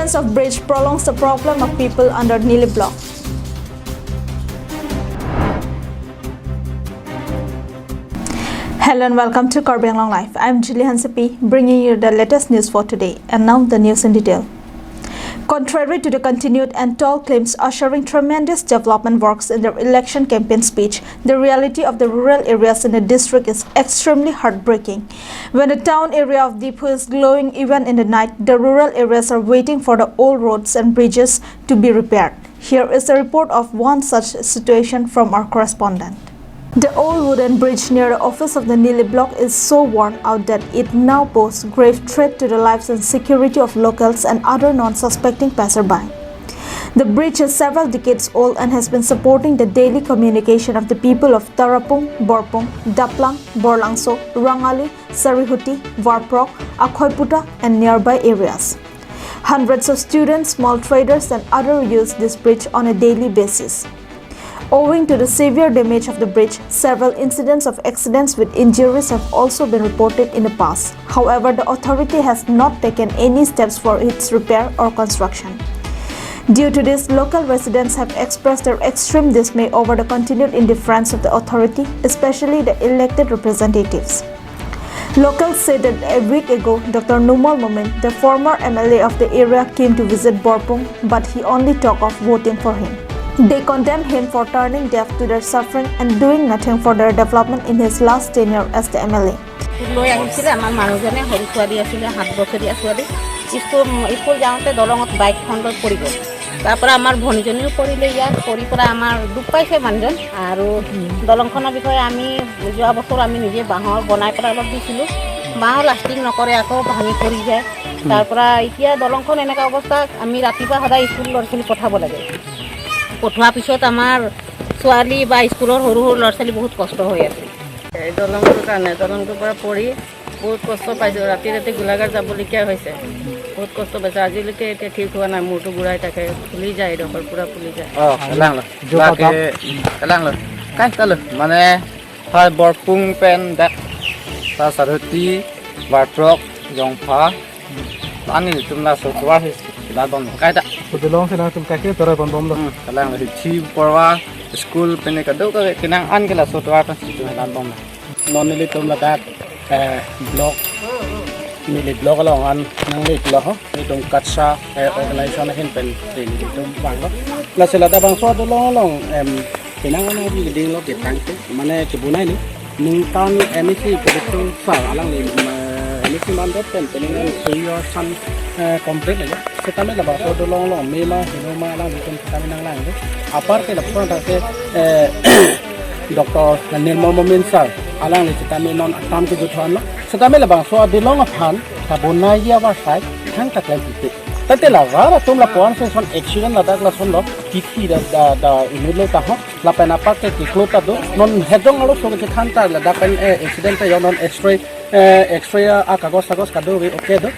Construction of bridge prolongs the problem of people under Nili block. Hello and welcome to Karbi Anglong Live. I am Julie Hansapi, bringing you the latest news for today. And now the news in detail. Contrary to the continued and tall claims ushering tremendous development works in their election campaign speech, the reality of the rural areas in the district is extremely heartbreaking. When the town area of Dipu is glowing even in the night, the rural areas are waiting for the old roads and bridges to be repaired. Here is a report of one such situation from our correspondent. The old wooden bridge near the office of the Nili block is so worn out that it now poses grave threat to the lives and security of locals and other non-suspecting passerby. The bridge is several decades old and has been supporting the daily communication of the people of Tarapung, Borpung, Daplang, Borlangso, Rangali, Sarihuti, Warprok, Akhoiputa and nearby areas. Hundreds of students, small traders and others use this bridge on a daily basis. Owing to the severe damage of the bridge, several incidents of accidents with injuries have also been reported in the past. However, the authority has not taken any steps for its repair or construction. Due to this, local residents have expressed their extreme dismay over the continued indifference of the authority, especially the elected representatives. Locals said that a week ago, Dr. Numal Momin, the former MLA of the area, came to visit Borpung, but he only talked of voting for him. They condemned him for turning deaf to their suffering and doing nothing for their development in his last tenure as the MLA. লৈ আহিছিলে আমাৰ মানুহজনে সৰু ছোৱালী আছিলে 7 বছৰীয়া ছোৱালী school যাওঁতে দলঙত বাইকখন লৈ পৰি গ'ল তাৰপৰা আমাৰ ভনীজনীও পৰিলে ইয়াত পৰি পৰা আমাৰ দুখ পাইছে মানুহজন আৰু দলংখনৰ বিষয়ে আমি যোৱা বছৰ আমি নিজে বাঁহৰ বনাই পৰা অলপ দিছিলোঁ বাঁহ লাষ্টিং নকৰে আকৌ ভাঙি পৰি যায় তাৰপৰা এতিয়া দলংখন এনেকুৱা অৱস্থা আমি ৰাতিপুৱা সদায় স্কুল ল'ৰা-ছোৱালী পঠাব লাগে পঠোৱাৰ পিছত আমাৰ ছোৱালী বা স্কুলৰ সৰু সৰু ল'ৰা-ছোৱালী বহুত কষ্ট হৈ আছে এই দলংটোৰ কাৰণে দলংটোৰ পৰা পৰি বহুত কষ্ট পাইছোঁ ৰাতি ৰাতি গোলাঘাট যাবলগীয়া হৈছে বহুত কষ্ট পাইছোঁ আজিলৈকে এতিয়া ঠিক হোৱা নাই মূৰটো ঘূৰাই থাকে ফুলি যায় এডোখৰ পূৰা ফুলি যায় মানে হয় বৰপুং পেন তাৰ চাৰতি বাট্ৰক জংফা পানী তোমলা চকুৱাৰ হৈছে লাবন কাইটা Pudulong sila tum kaki tara bom lo. kalang hi porwa school pene ka do ka kinang an kala sotwa ta situ labon Non nili tum ladak blog nili blog lo an nang lit lo ho tum katsa organization hin pen nili tum bang lo. La sila da bang so do long kinang an bi ding lo ke tang mane ke bunai ni nung tan MEC ke tu sa alang ni MEC man dot pen peningan suyo san complete ya. Kami lah bahawa dolong mela hinoma lah bukan kami nang lang. Aparte lah pun ada Doktor Nirmal Momin sir alang ni kami non atam ke jutaan lah. Kami lah bahawa dolong apan kabunai dia wasai hang tak lagi itu. Tapi lah gara tum lah puan son accident lah dah son lo kiki dah ini le tahu lah penapa ke kiklo tado non hedong alo so ke khanta lah dah pen accident ya non X-ray kagos kado okay do.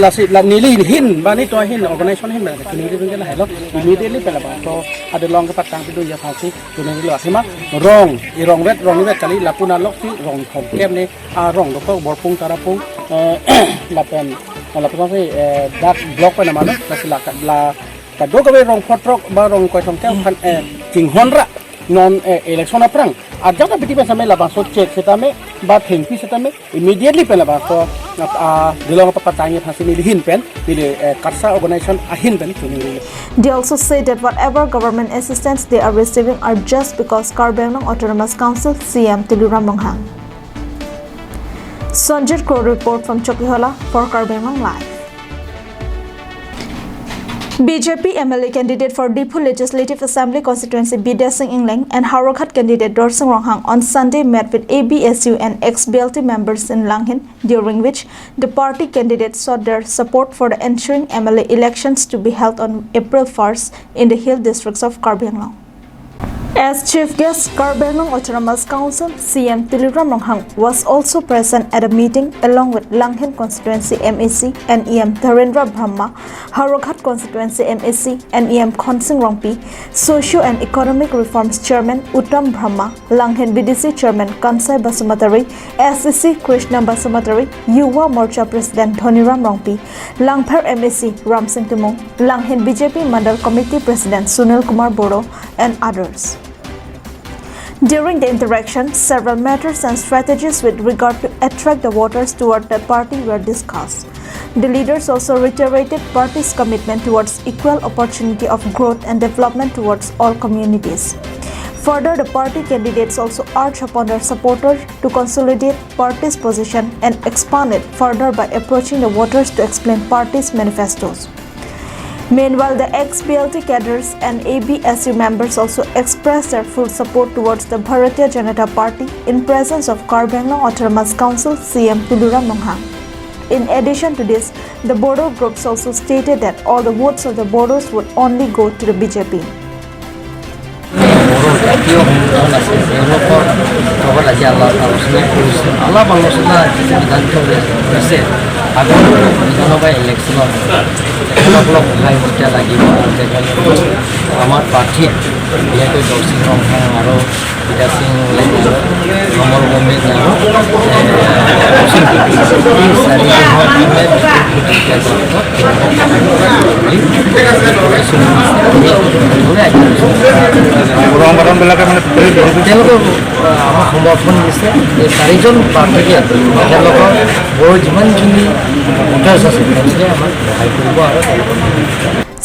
Lasi la nili hin bani to hin organization hin na kini ri ngela hello immediately pela ba to ada long ke patang pidu ya phasi to nang lo asima rong wet kali lapuna lokti rong khom kem ni rong do ko borpung tarapung lapen se dak block pa naman la sila la kado ka rong potrok ba rong ko thong kem kan king honra non election aprang aja ka biti sa mela ba so check setame ba thengpi setame immediately pela ba so dilong papatangnya phasi nilihin pen nili katsa organization ahin pen tunili. They also say that whatever government assistance they are receiving are just because Karbi Anglong Autonomous Council CM Tiluram Monghang. Sanjit Crow report from Chokihola for Karbi Anglong Live. BJP MLA candidate for Dipu Legislative Assembly constituency Bidya Singh Ingling and Harakhat candidate Dorseng Ronghang on Sunday met with ABSU and ex-BLT members in Langhin, during which the party candidates sought their support for the ensuing MLA elections to be held on April 1st in the hill districts of Karbi Anglong. As chief guest, Karbi Anglong Autonomous Council CM Tuliram Ronghang was also present at a meeting along with Langhen Constituency MEC and EM Dharendra Brahma, Harokhat Constituency MEC and EM Khonsing Rongpi, Socio and Economic Reforms Chairman Uttam Brahma, Langhen BDC Chairman Kansai Basumatari, SCC Krishna Basumatari, Yuwa Morcha President Dhoniram Rongpi, Langpher MEC Ram Singh Timong, Langhen BJP Mandal Committee President Sunil Kumar Boro and others. During the interaction, several matters and strategies with regard to attract the voters toward the party were discussed. The leaders also reiterated party's commitment towards equal opportunity of growth and development towards all communities. Further, the party candidates also urged upon their supporters to consolidate party's position and expand it further by approaching the voters to explain party's manifestos. Meanwhile, the ex-BLT cadres and ABSU members also expressed their full support towards the Bharatiya Janata Party in presence of Karbi Anglong Autonomous Council CM Tuliram Ronghang. In addition to this, the Bodo groups also stated that all the votes of the Bodos would only go to the BJP. আমার party যেহেতু দর্শিং রংহাং আরও বিকাশ সিং কমল গম্ভীর তেওঁলোকে আমাক সমৰ্থন দিছে এই চাৰিজন প্ৰাৰ্থীকে তেওঁলোকৰ বৰ যিমানখিনি ভোটাৰ্ছ আছে তেওঁলোকে আমাক সহায় কৰিব আৰু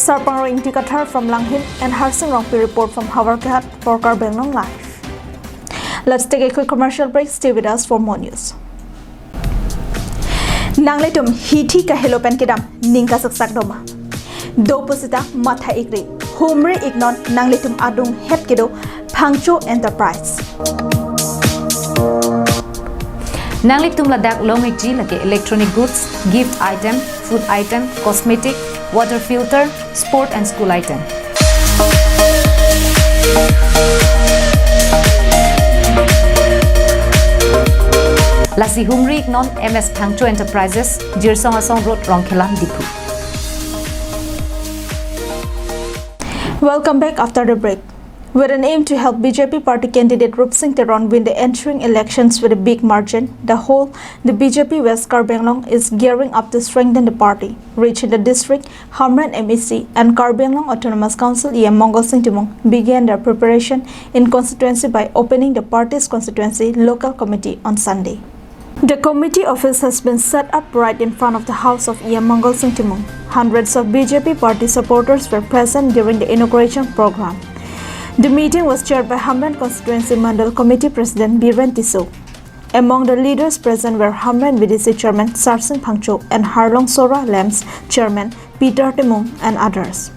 Sarpang Inti Kathar from Langhin and Harsing Rongpi report from Hawarkat for Karbi Anglong Live. Let's take a quick commercial break. Stay with us for more news. Nangletum hiti kahelopen kedam ningka saksak doma. Do posita matha ikri. Humre ignon nangletum adung het kedo Phangcho Enterprise. Nangletum ladak longikji lake electronic goods, gift item, food item, cosmetic, water filter, sport and school item. Lasi Humri non MS Phangcho Enterprises, Jirsong Asong Road, Rongkhela, Dipu. Welcome back after the break. With an aim to help BJP party candidate Rup Singh Theron win the entering elections with a big margin, the BJP West Karbi Anglong is gearing up to strengthen the party. Reaching the district, Hamran MEC and Karbi Anglong Autonomous Council EM Mongol Singh Timong began their preparation in constituency by opening the party's constituency local committee on Sunday. The committee office has been set up right in front of the house of EM Mongol Singh Timong. Hundreds of BJP party supporters were present during the inauguration program. The meeting was chaired by Hamran Constituency Mandal Committee President Biren Tiso. Among the leaders present were Hamran BDC Chairman Sarsing Phangcho and Harlong Sora Lams Chairman Peter Timong and others.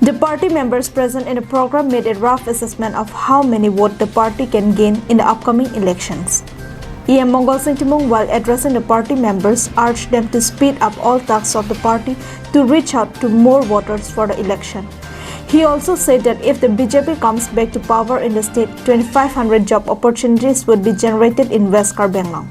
The party members present in the program made a rough assessment of how many votes the party can gain in the upcoming elections. EM Mongol Singh Timong, while addressing the party members, urged them to speed up all tasks of the party to reach out to more voters for the election. He also said that if the BJP comes back to power in the state, 2,500 job opportunities would be generated in West Karbi Anglong.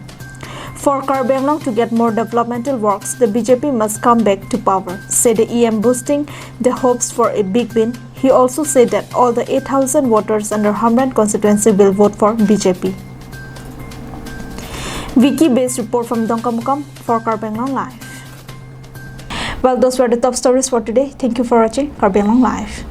For Karbi Anglong to get more developmental works, the BJP must come back to power, said the EM, boosting the hopes for a big win. He also said that all the 8,000 voters under Hamran constituency will vote for BJP. Wiki-based report from Dongkamukam for Karbi Anglong Live. Well, those were the top stories for today. Thank you for watching Karbi Anglong Live.